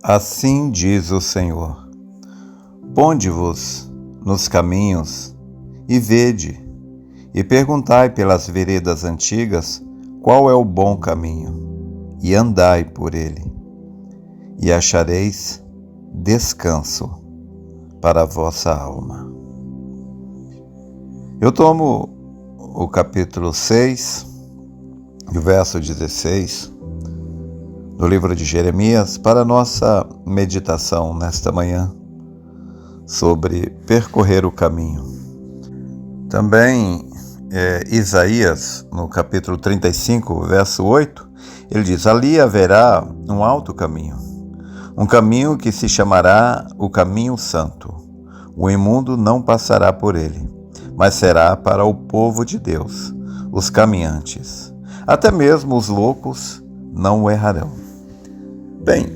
Assim diz o Senhor: ponde-vos nos caminhos e vede, e perguntai pelas veredas antigas qual é o bom caminho, e andai por ele, e achareis descanso para a vossa alma. Eu tomo o capítulo 6, o verso 16, do livro de Jeremias, para nossa meditação nesta manhã, sobre percorrer o caminho. Também Isaías, no capítulo 35, verso 8, ele diz: ali haverá um alto caminho, um caminho que se chamará o caminho santo. O imundo não passará por ele, mas será para o povo de Deus, os caminhantes. Até mesmo os loucos não o errarão. Bem,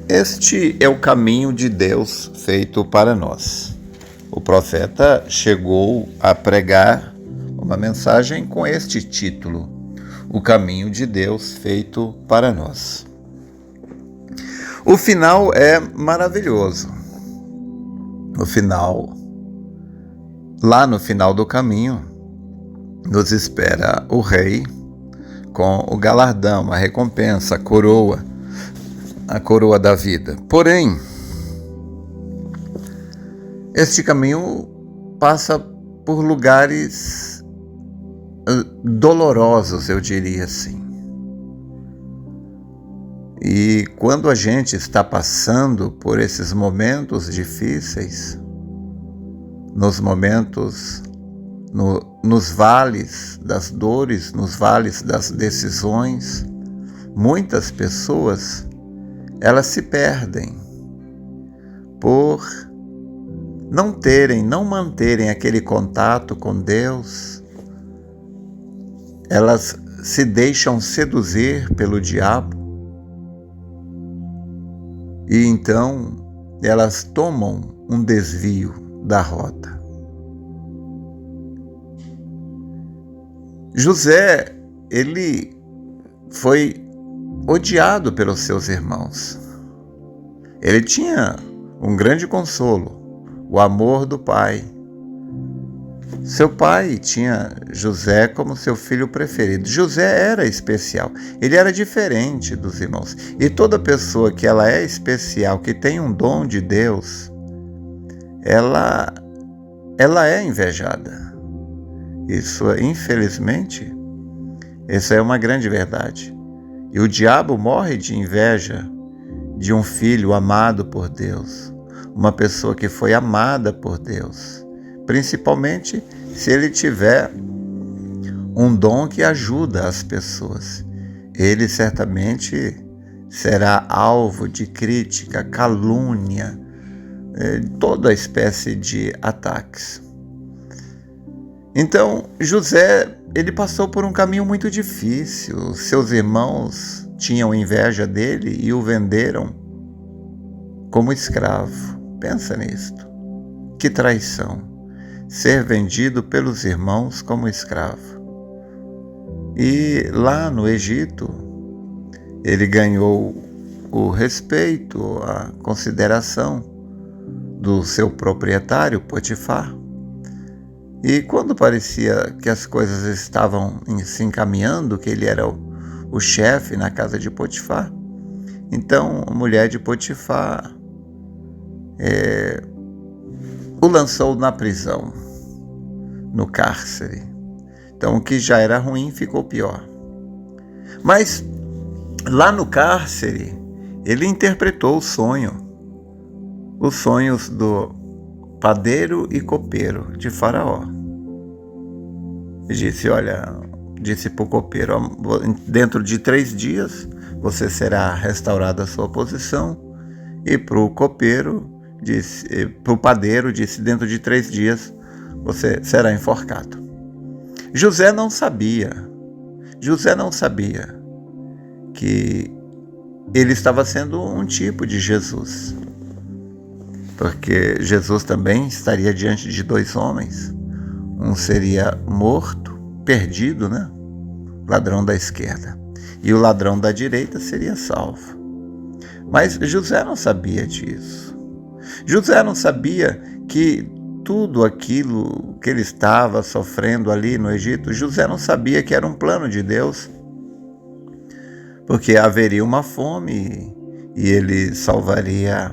este é o caminho de Deus feito para nós. O profeta chegou a pregar uma mensagem com este título: o caminho de Deus feito para nós. O final é maravilhoso. Lá no final do caminho, nos espera o rei com o galardão, a recompensa, a coroa da vida. Porém, este caminho passa por lugares dolorosos, eu diria assim. E quando a gente está passando por esses momentos difíceis, nos vales das dores, nos vales das decisões, muitas pessoas, elas se perdem por não manterem aquele contato com Deus. Elas se deixam seduzir pelo diabo e então elas tomam um desvio da rota. José, ele foi odiado pelos seus irmãos. Ele tinha um grande consolo, o amor do pai. Seu pai tinha José como seu filho preferido. José era especial, ele era diferente dos irmãos. E toda pessoa que ela é especial, que tem um dom de Deus, ela é invejada. Infelizmente, essa é uma grande verdade. E o diabo morre de inveja de um filho amado por Deus, uma pessoa que foi amada por Deus, principalmente se ele tiver um dom que ajuda as pessoas. Ele certamente será alvo de crítica, calúnia, toda espécie de ataques. Então, José, ele passou por um caminho muito difícil. Seus irmãos tinham inveja dele e o venderam como escravo. Pensa nisto. Que traição. Ser vendido pelos irmãos como escravo. E lá no Egito, ele ganhou o respeito, a consideração do seu proprietário, Potifar. E quando parecia que as coisas estavam se encaminhando, que ele era o chefe na casa de Potifar, então a mulher de Potifar o lançou na prisão, no cárcere. Então o que já era ruim ficou pior. Mas lá no cárcere, ele interpretou os sonhos do padeiro e copeiro de Faraó. E disse para o copeiro: dentro de 3 dias você será restaurado a sua posição. E para o padeiro disse: dentro de 3 dias você será enforcado. José não sabia que ele estava sendo um tipo de Jesus, porque Jesus também estaria diante de 2 homens. Um seria morto, perdido, né? Ladrão da esquerda. E o ladrão da direita seria salvo. Mas José não sabia disso. José não sabia que tudo aquilo que ele estava sofrendo ali no Egito, José não sabia que era um plano de Deus, porque haveria uma fome e ele salvaria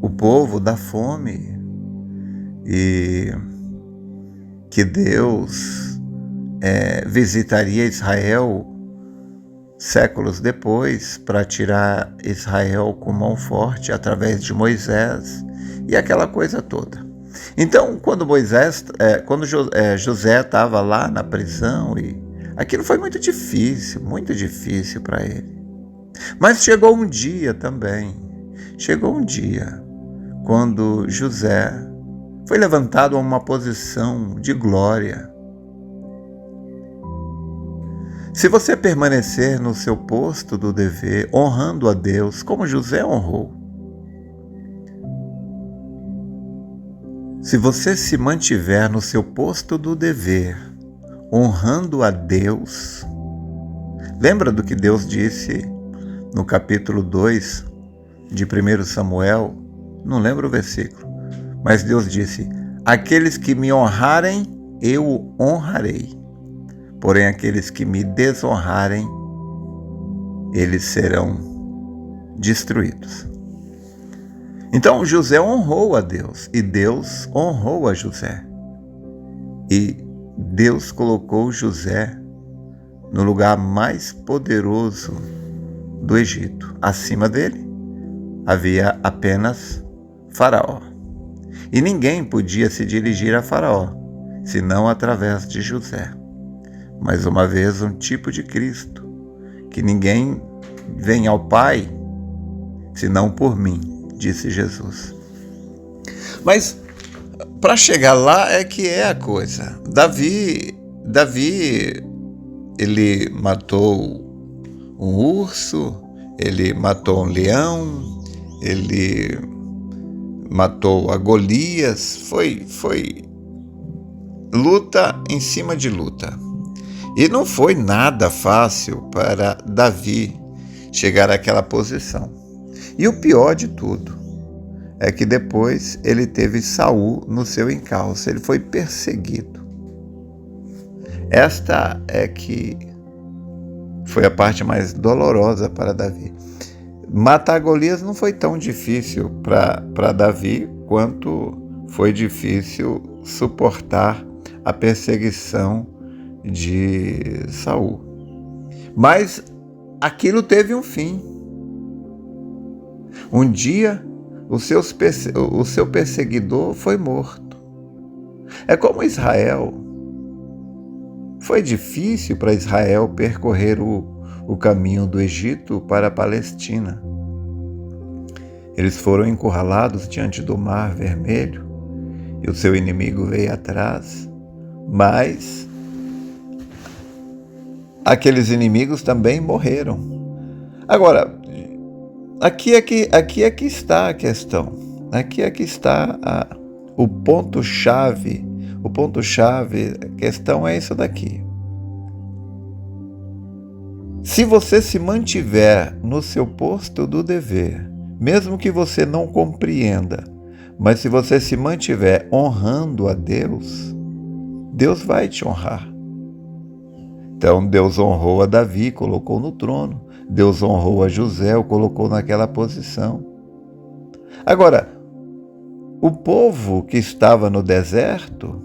o povo da fome, e que Deus visitaria Israel séculos depois para tirar Israel com mão forte através de Moisés e aquela coisa toda. Então, quando José estava lá na prisão, e aquilo foi muito difícil para ele. Mas chegou um dia quando José foi levantado a uma posição de glória. Se você permanecer no seu posto do dever, honrando a Deus, como José honrou, se você se mantiver no seu posto do dever, honrando a Deus, lembra do que Deus disse no capítulo 2 de 1 Samuel? Não lembro o versículo, mas Deus disse: aqueles que me honrarem, eu honrarei. Porém, aqueles que me desonrarem, eles serão destruídos. Então, José honrou a Deus e Deus honrou a José. E Deus colocou José no lugar mais poderoso do Egito. Acima dele havia apenas Faraó. E ninguém podia se dirigir a Faraó, senão através de José. Mais uma vez, um tipo de Cristo, que ninguém vem ao Pai, senão por mim, disse Jesus. Mas para chegar lá é que é a coisa. Davi, ele matou um urso, ele matou um leão, ele matou a Golias, foi luta em cima de luta. E não foi nada fácil para Davi chegar àquela posição. E o pior de tudo é que depois ele teve Saul no seu encalço, ele foi perseguido. Esta é que foi a parte mais dolorosa para Davi. Matar Golias não foi tão difícil para Davi quanto foi difícil suportar a perseguição de Saul. Mas aquilo teve um fim. Um dia o seu perseguidor foi morto. É como Israel. Foi difícil para Israel percorrer o caminho do Egito para a Palestina. Eles foram encurralados diante do Mar Vermelho e o seu inimigo veio atrás, mas aqueles inimigos também morreram. Agora, aqui é que está a questão. Aqui é que está o ponto-chave. O ponto-chave, a questão é isso daqui. Se você se mantiver no seu posto do dever, mesmo que você não compreenda, mas se você se mantiver honrando a Deus, Deus vai te honrar. Então, Deus honrou a Davi, colocou no trono. Deus honrou a José, o colocou naquela posição. Agora, o povo que estava no deserto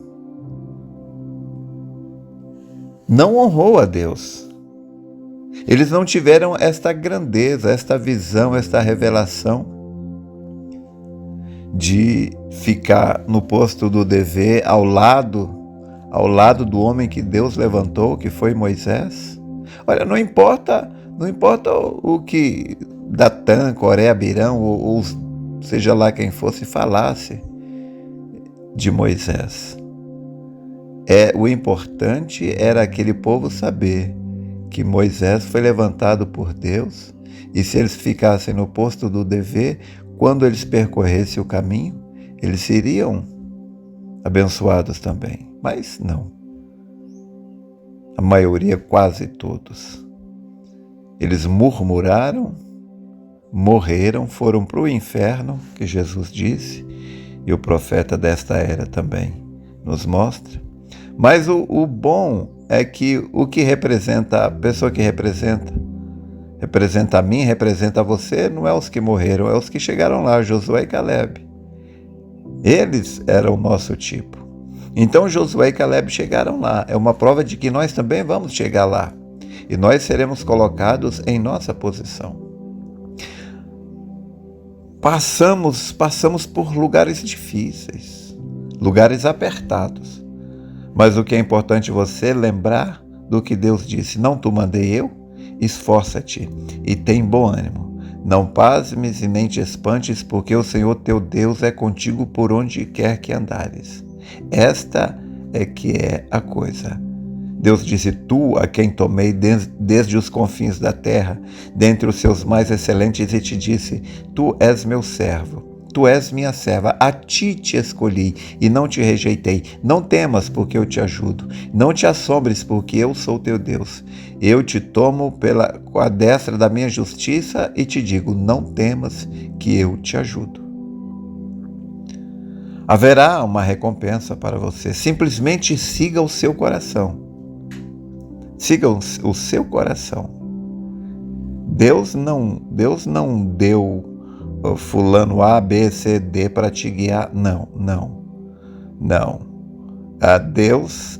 não honrou a Deus. Eles não tiveram esta grandeza, esta visão, esta revelação de ficar no posto do dever ao lado do homem que Deus levantou, que foi Moisés. Olha, não importa o que Datã, Coré, Abirão, ou seja lá quem fosse, falasse de Moisés. O importante era aquele povo saber que Moisés foi levantado por Deus, e se eles ficassem no posto do dever, quando eles percorressem o caminho, eles seriam abençoados também. Mas não. A maioria, quase todos, Eles murmuraram, morreram, foram para o inferno, que Jesus disse, e o profeta desta era também nos mostra. Mas o bom é que o que representa, a pessoa que representa a mim, representa a você, não é os que morreram, é os que chegaram lá, Josué e Caleb. Eles eram o nosso tipo. Então Josué e Caleb chegaram lá. É uma prova de que nós também vamos chegar lá. E nós seremos colocados em nossa posição. Passamos por lugares difíceis, lugares apertados. Mas o que é importante você lembrar do que Deus disse: não te mandei eu? Esforça-te e tem bom ânimo. Não pasmes e nem te espantes, porque o Senhor teu Deus é contigo por onde quer que andares. Esta é que é a coisa. Deus disse: tu, a quem tomei desde os confins da terra, dentre os seus mais excelentes, e te disse: tu és meu servo, tu és minha serva, a ti te escolhi e não te rejeitei. Não temas, porque eu te ajudo. Não te assombres, porque eu sou teu Deus. Eu te tomo com a destra da minha justiça e te digo: não temas, que eu te ajudo. Haverá uma recompensa para você. Simplesmente siga o seu coração. Siga o seu coração. Deus não deu fulano A, B, C, D para te guiar. Não. Deus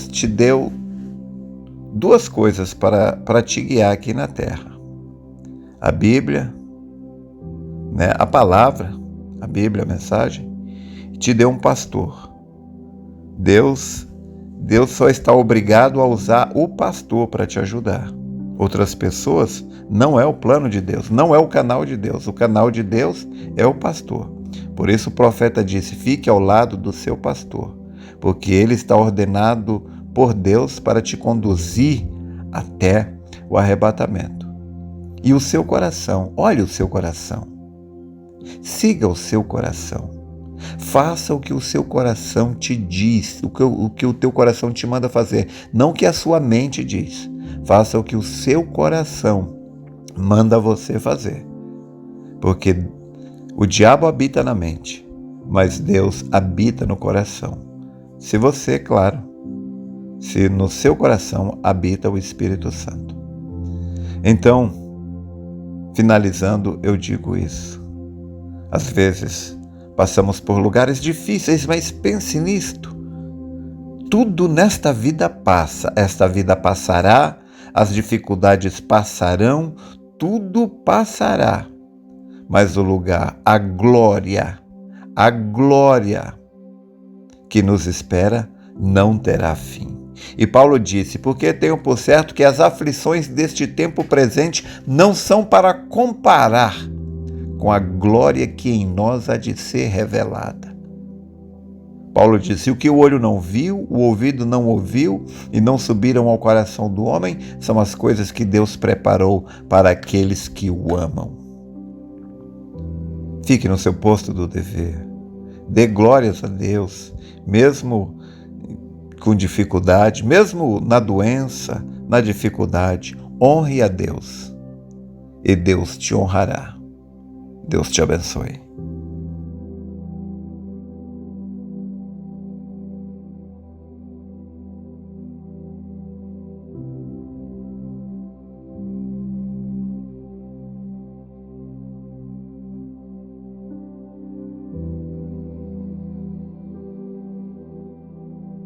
te deu duas coisas para te guiar aqui na terra. A Bíblia, né? A palavra, a Bíblia, a mensagem, te deu um pastor. Deus só está obrigado a usar o pastor para te ajudar. Outras pessoas não é o plano de Deus, não é o canal de Deus. O canal de Deus é o pastor. Por isso o profeta disse: fique ao lado do seu pastor, porque ele está ordenado por Deus para te conduzir até o arrebatamento. E o seu coração, olhe o seu coração. Siga o seu coração. Faça o que o seu coração te diz, o que o teu coração te manda fazer, não o que a sua mente diz. Faça o que o seu coração manda você fazer. Porque o diabo habita na mente, mas Deus habita no coração. Se no seu coração habita o Espírito Santo. Então, finalizando, eu digo isso. Às vezes, passamos por lugares difíceis, mas pense nisto. Tudo nesta vida passa, esta vida passará, as dificuldades passarão, tudo passará. Mas o lugar, a glória que nos espera não terá fim. E Paulo disse: porque tenho por certo que as aflições deste tempo presente não são para comparar com a glória que em nós há de ser revelada. Paulo disse: o que o olho não viu, o ouvido não ouviu e não subiram ao coração do homem, são as coisas que Deus preparou para aqueles que o amam. Fique no seu posto do dever. Dê glórias a Deus, mesmo com dificuldade, mesmo na doença, na dificuldade. Honre a Deus e Deus te honrará. Deus te abençoe.